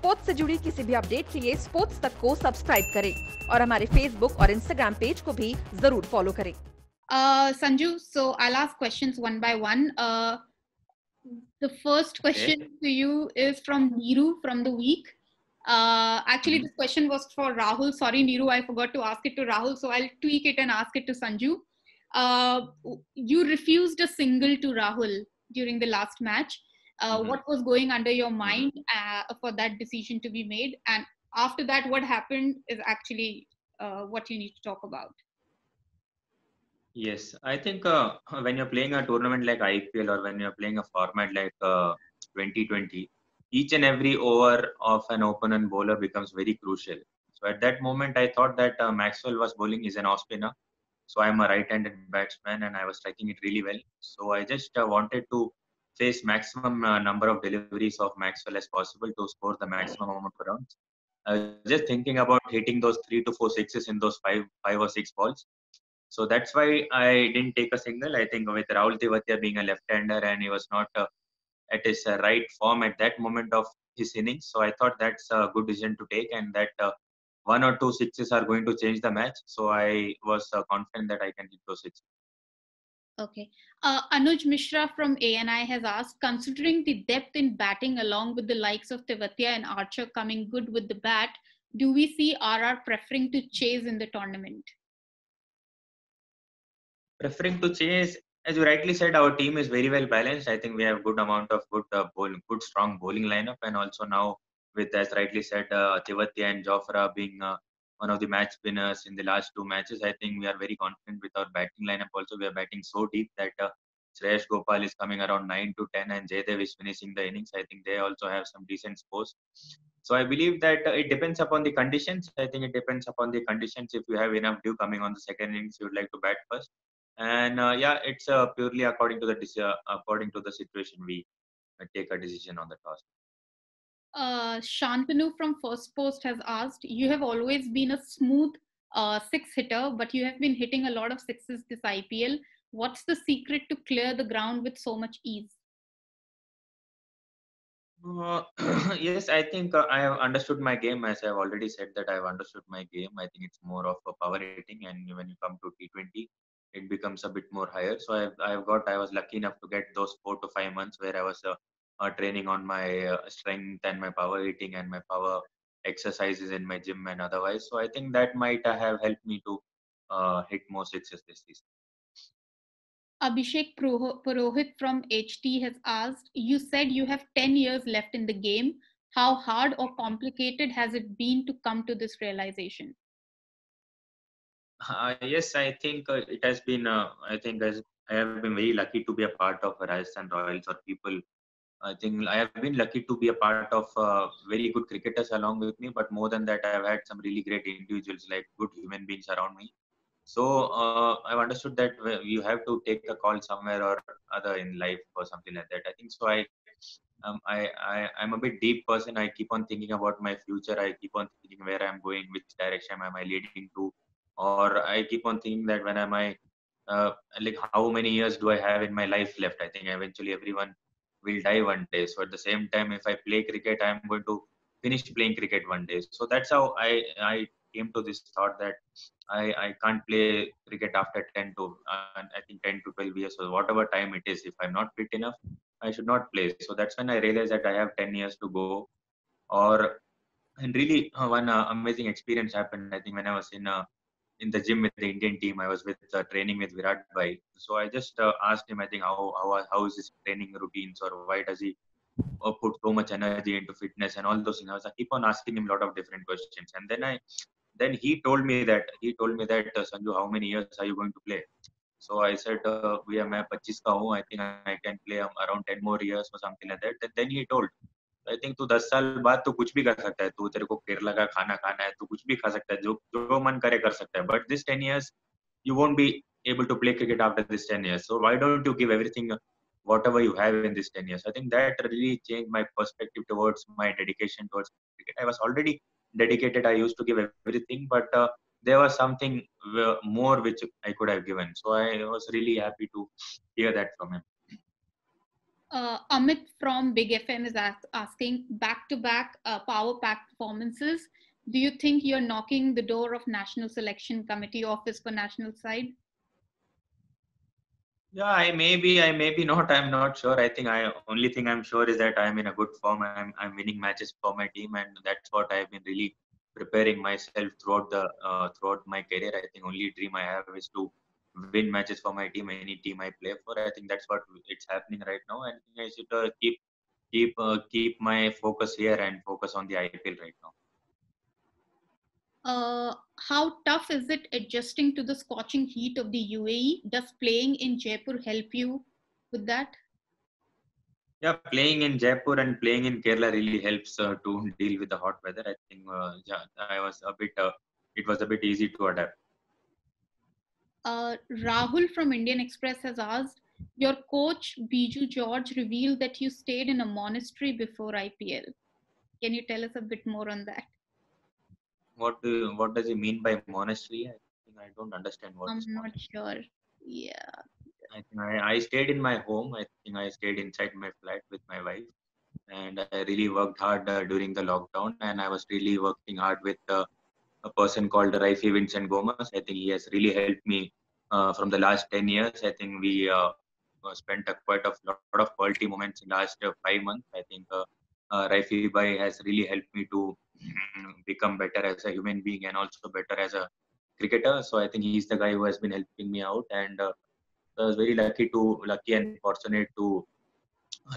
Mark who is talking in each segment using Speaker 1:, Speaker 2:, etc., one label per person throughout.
Speaker 1: Sports से जुड़ी किसी भी अपडेट के लिए स्पोर्ट्स तक को सब्सक्राइब करें और हमारे फेसबुक और इंस्टाग्राम पेज को भी जरूर फॉलो करें।
Speaker 2: Sanju, so I'll ask questions one by one. The first question to you is from Neeru from the week. Actually, this question was for Rahul. Sorry, Neeru, I forgot to ask it to Rahul, so I'll tweak it and ask it to Sanju. You refused a single to Rahul during the last match. What was going under your mind for that decision to be made? And after that, what happened is actually what you need to talk about.
Speaker 3: Yes, I think when you're playing a tournament like IPL or when you're playing a format like 2020, each and every over of an opponent bowler becomes very crucial. So at that moment, I thought that Maxwell was bowling is an off spinner. So I'm a right-handed batsman and I was striking it really well. So I just wanted to face maximum number of deliveries of Maxwell as possible to score the maximum amount of runs. I was just thinking about hitting those 3 to 4 sixes in those five or six balls. So that's why I didn't take a single. I think with Rahul Tewatia being a left-hander and he was not at his right form at that moment of his innings. So I thought that's a good decision to take and that one or two sixes are going to change the match. So I was confident that I can hit those sixes.
Speaker 2: Okay. Anuj Mishra from ANI has asked, considering the depth in batting along with the likes of Tewatia and Archer coming good with the bat, do we see RR preferring to chase in the tournament?
Speaker 3: Preferring to chase, as you rightly said, our team is very well balanced. I think we have good amount of good strong bowling lineup, and also now with, as rightly said, Tewatia and Jofra being one of the match winners in the last two matches. I think we are very confident with our batting lineup. Also, we are batting so deep that Shreyash Gopal is coming around 9 to 10, and Jaydev is finishing the innings. I think they also have some decent scores. So I believe that it depends upon the conditions. I think it depends upon the conditions. If you have enough dew coming on the second innings, you would like to bat first. And yeah, it's purely according to the situation we take a decision on the toss.
Speaker 2: Shantanu from First Post has asked, you have always been a smooth six hitter, but you have been hitting a lot of sixes this IPL. What's the secret to clear the ground with so much ease?
Speaker 3: Yes, I think I have understood my game. As I've already said that I've understood my game. I think it's more of a power hitting, and when you come to T20, it becomes a bit more higher. So I was lucky enough to get those 4 to 5 months where I was training on my strength and my power hitting and my power exercises in my gym and otherwise. So I think that might have helped me to hit more sixes this season.
Speaker 2: Abhishek Purohit from HT has asked, you said you have 10 years left in the game. How hard or complicated has it been to come to this realization?
Speaker 3: Yes, I think it has been. I think as I have been very lucky to be a part of Rajasthan Royals or people. I think I have been lucky to be a part of very good cricketers along with me. But more than that, I have had some really great individuals, like good human beings around me. So I've understood that you have to take a call somewhere or other in life or something like that. I think so. I'm a bit deep person. I keep on thinking about my future. I keep on thinking where I'm going, which direction am I leading to, or I keep on thinking that when am I, like how many years do I have in my life left? I think eventually everyone will die one day. So at the same time, if I play cricket, I'm going to finish playing cricket one day. So that's how I came to this thought that I can't play cricket after 10 to I think 10 to 12 years or whatever time it is. If I'm not fit enough, I should not play. So that's when I realized that I have 10 years to go. Or and really one amazing experience happened. I think when I was in the gym with the Indian team, I was with training with Virat Bhai. So I just asked him, I think how is his training routines or why does he put so much energy into fitness and all those things. I keep on asking him a lot of different questions, and then he told me that Sanju, how many years are you going to play? So I said, we are मैं 25 का हूँ. I think I can play around 10 more years or something like that. And then he told, I think तू 10 साल बाद तो कुछ भी कर सकता है. तू तेरे को केरला का खाना खाना है, तू कुछ भी खा सकता है. जो जो मन करे कर सकता है. But this 10 years, you won't be able to play cricket after this 10 years. So why don't you give everything, whatever you have in this 10 years? I think that really changed my perspective towards my dedication towards cricket. I was already dedicated. I used to give everything, but there was something more which I could have given. So I was really happy to hear that from him.
Speaker 2: Amit from Big FM is asking, back-to-back power pack performances. Do you think you're knocking the door of National Selection Committee office for national side?
Speaker 3: Yeah, I may be not. I'm not sure. I think only thing I'm sure is that I'm in a good form. I'm winning matches for my team, and that's what I've been really preparing myself throughout my career. I think only dream I have is to win matches for my team, any team I play for. I think that's what it's happening right now, and I should keep my focus here and focus on the IPL right now.
Speaker 2: How tough is it adjusting to the scorching heat of the UAE? Does playing in Jaipur help you with that?
Speaker 3: Yeah, playing in Jaipur and playing in Kerala really helps to deal with the hot weather. I think yeah, it was a bit easy to adapt.
Speaker 2: Rahul from Indian Express has asked, your coach Biju George revealed that you stayed in a monastery before IPL. Can you tell us a bit more on that?
Speaker 3: What does he mean by monastery? I think I don't understand what
Speaker 2: I'm
Speaker 3: is
Speaker 2: not
Speaker 3: monastery.
Speaker 2: sure. Yeah.
Speaker 3: I think I stayed in my home. I think I stayed inside my flat with my wife, and I really worked hard during the lockdown. And I was really working hard with a person called Raifi Vincent Gomez. I think he has really helped me from the last 10 years. I think we spent quite a lot of quality moments in the last 5 months. I think Raifi Bhai has really helped me to become better as a human being and also better as a cricketer. So I think he's the guy who has been helping me out, and I was very lucky and fortunate to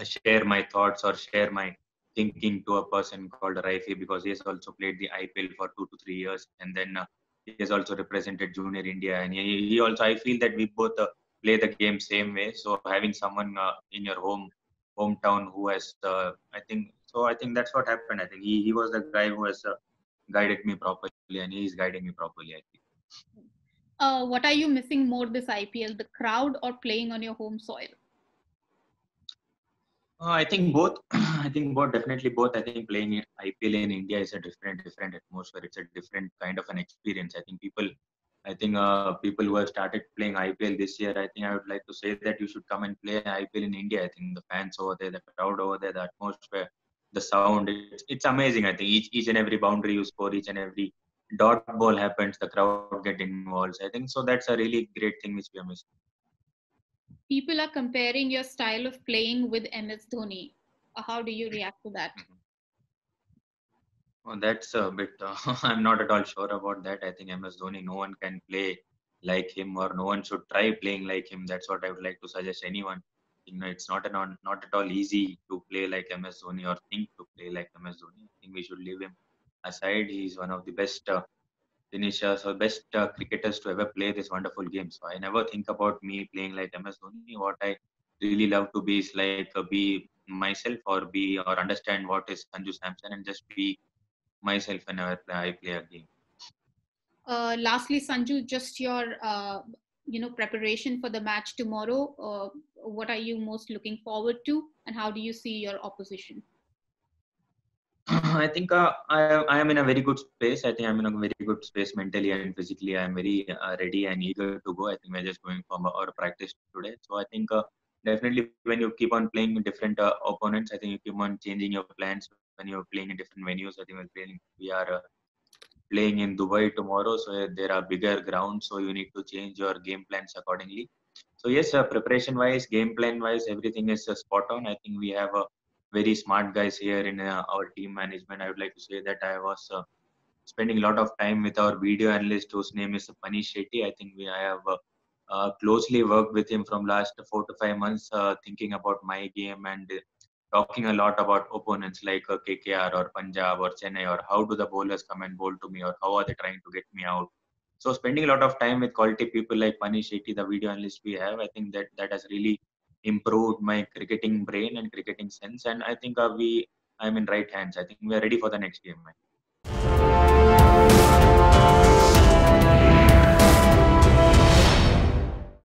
Speaker 3: share my thoughts or share my thinking to a person called Raifi, because he has also played the IPL for 2 to 3 years, and then he has also represented Junior India, and he also, I feel that we both play the game same way. So having someone in your hometown who has I think that's what happened. I think he was the guy who has guided me properly, and he is guiding me properly, I think.
Speaker 2: What are you missing more this IPL, the crowd or playing on your home soil?
Speaker 3: I think both. I think both, definitely both. I think playing IPL in India is a different atmosphere. It's a different kind of an experience. I think people who have started playing IPL this year, I think I would like to say that you should come and play IPL in India. I think the fans over there, the crowd over there, the atmosphere, the sound, it's amazing. I think each and every boundary you score, each and every dot ball happens, the crowd get involved. I think so. That's a really great thing which we are missing.
Speaker 2: People are comparing your style of playing with MS Dhoni. How do you react to that?
Speaker 3: Oh, that's a bit. I'm not at all sure about that. I think MS Dhoni, no one can play like him, or no one should try playing like him. That's what I would like to suggest anyone. It's not at all easy to play like MS Dhoni or think to play like MS Dhoni. I think we should leave him aside. He's one of the best finishers or best cricketers to ever play this wonderful game. So I never think about me playing like MS Dhoni. What I really love to be is like be myself, or understand what is Sanju Samson, and just be myself whenever I play a game.
Speaker 2: Lastly, Sanju, just your preparation for the match tomorrow. What are you most looking forward to, and how do you see your opposition?
Speaker 3: I think I am in a very good space. I think I'm in a very good space mentally and physically. I'm very ready and eager to go. I think we're just going for our practice today. So I think definitely when you keep on playing with different opponents, I think you keep on changing your plans when you're playing in different venues. I think we are playing in Dubai tomorrow, so there are bigger grounds, so you need to change your game plans accordingly. So yes, preparation wise, game plan wise, everything is spot on. I think we have very smart guys here in our team management. I would like to say that I was spending a lot of time with our video analyst whose name is Manish Shetty. I have closely worked with him from last 4 to 5 months, thinking about my game and talking a lot about opponents like KKR or Punjab or Chennai, or how do the bowlers come and bowl to me, or how are they trying to get me out. So spending a lot of time with quality people like Manish Shetty, the video analyst we have, I think that has really improved my cricketing brain and cricketing sense. And I think I'm in right hands. I think we are ready for the next game, man.